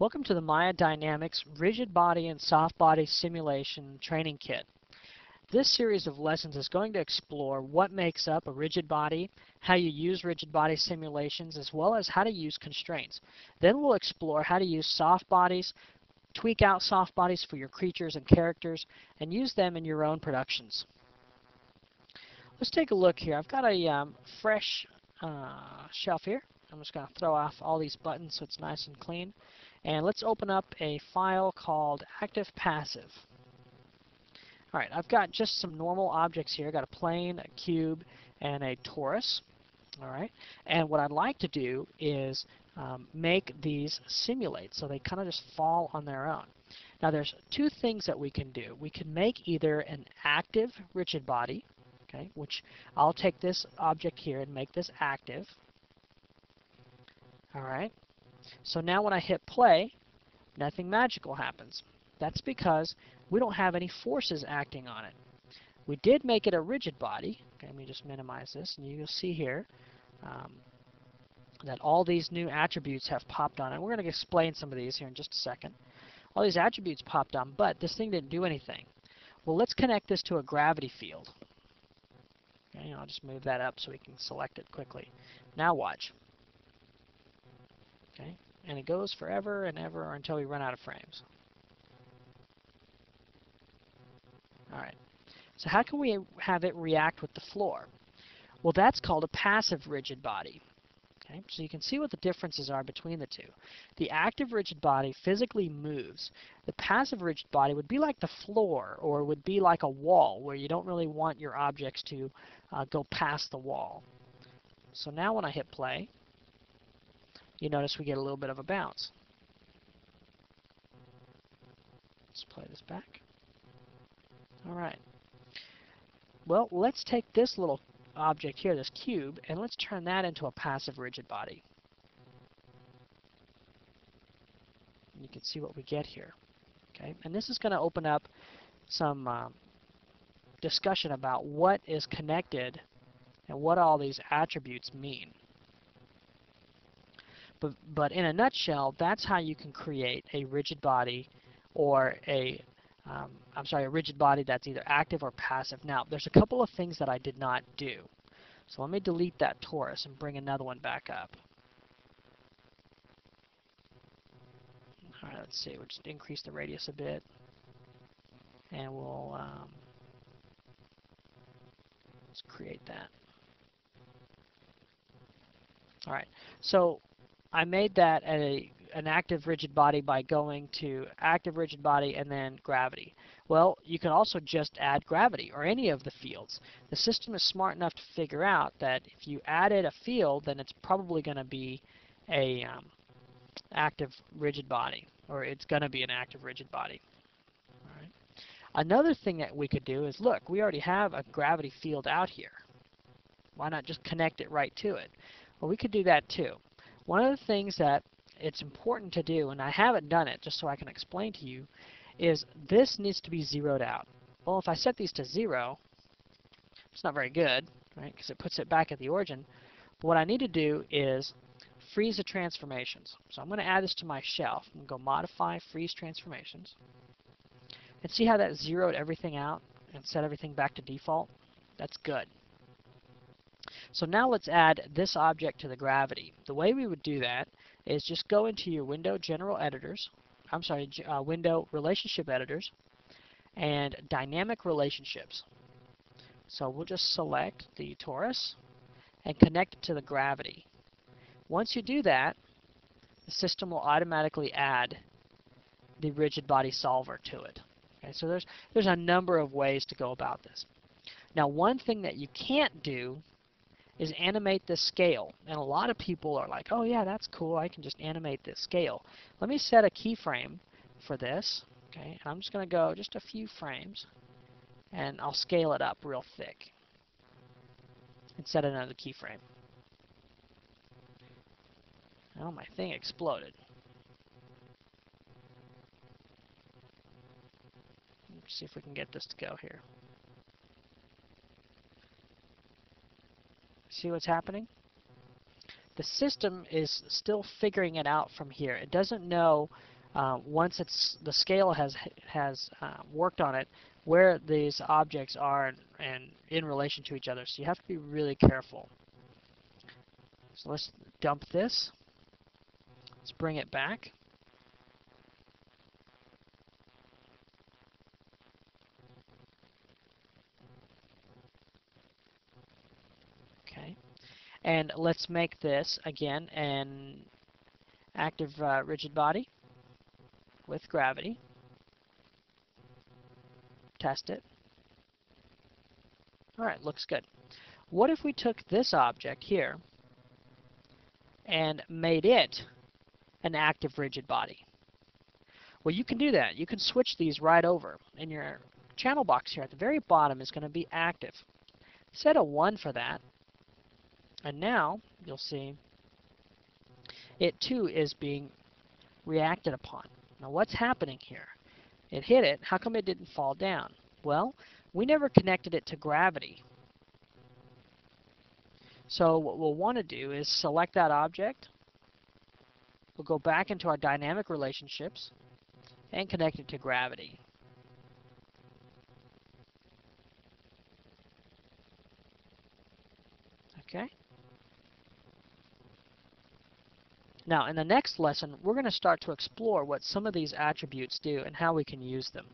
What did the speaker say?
Welcome to the Maya Dynamics Rigid Body and Soft Body Simulation Training Kit. This series of lessons is going to explore what makes up a rigid body, how you use rigid body simulations, as well as how to use constraints. Then we'll explore how to use soft bodies, tweak out soft bodies for your creatures and characters, and use them in your own productions. Let's take a look here. I've got a fresh shelf here. I'm just going to throw off all these buttons so it's nice and clean. And let's open up a file called Active Passive. Alright, I've got just some normal objects here. I've got a plane, a cube, and a torus. Alright, and what I'd like to do is make these simulate so they kind of just fall on their own. Now there's two things that we can do. We can make either an active rigid body, okay, which I'll take this object here and make this active. Alright, so now when I hit play, nothing magical happens. That's because we don't have any forces acting on it. We did make it a rigid body. Okay, let me just minimize this, and you'll see here that all these new attributes have popped on. And we're going to explain some of these here in just a second. All these attributes popped on, but this thing didn't do anything. Well, let's connect this to a gravity field. Okay, I'll just move that up so we can select it quickly. Now watch. Okay, and it goes forever and ever until we run out of frames. Alright, so how can we have it react with the floor? Well, that's called a passive rigid body. Okay, so you can see what the differences are between the two. The active rigid body physically moves. The passive rigid body would be like the floor, or would be like a wall where you don't really want your objects to go past the wall. So now when I hit play, you notice we get a little bit of a bounce. Let's play this back. Alright. Well, let's take this little object here, this cube, and let's turn that into a passive rigid body. And you can see what we get here. Okay, and this is going to open up some discussion about what is connected and what all these attributes mean. But in a nutshell, that's how you can create a rigid body or a rigid body that's either active or passive. Now, there's a couple of things that I did not do. So let me delete that torus and bring another one back up. All right, let's see. We'll just increase the radius a bit, and we'll let's create that. All right. So I made that an active rigid body by going to active rigid body and then gravity. Well, you can also just add gravity or any of the fields. The system is smart enough to figure out that if you added a field, then it's probably going to be a active rigid body, or it's going to be an active rigid body. All right. Another thing that we could do is, look, we already have a gravity field out here. Why not just connect it right to it? Well, we could do that too. One of the things that it's important to do, and I haven't done it just so I can explain to you, is this needs to be zeroed out. Well, if I set these to 0, it's not very good, right, because it puts it back at the origin. But what I need to do is freeze the transformations. So I'm going to add this to my shelf. I'm going to go Modify, Freeze Transformations. And see how that zeroed everything out and set everything back to default? That's good. So now let's add this object to the gravity. The way we would do that is just go into your Window General Editors, Window Relationship Editors, and Dynamic Relationships. So we'll just select the torus and connect it to the gravity. Once you do that, the system will automatically add the rigid body solver to it. Okay, so there's a number of ways to go about this. Now, one thing that you can't do is animate this scale. And a lot of people are like, oh yeah, that's cool, I can just animate this scale. Let me set a keyframe for this. Okay, and I'm just going to go just a few frames, and I'll scale it up real thick and set another keyframe. Oh, my thing exploded. Let's see if we can get this to go here. See what's happening? the system is still figuring it out from here. It doesn't know once the scale has worked on it where these objects are and in relation to each other. So you have to be really careful. So let's dump this. Let's bring it back. Okay. And let's make this, again, an active rigid body with gravity. Test it. Alright, looks good. What if we took this object here and made it an active rigid body? Well, you can do that. You can switch these right over. And your channel box here at the very bottom is going to be active. Set a 1 for that. And now, you'll see, it too is being reacted upon. Now what's happening here? It hit it. How come it didn't fall down? Well, we never connected it to gravity. So what we'll want to do is select that object. We'll go back into our dynamic relationships and connect it to gravity. Okay. Now, in the next lesson, we're going to start to explore what some of these attributes do and how we can use them.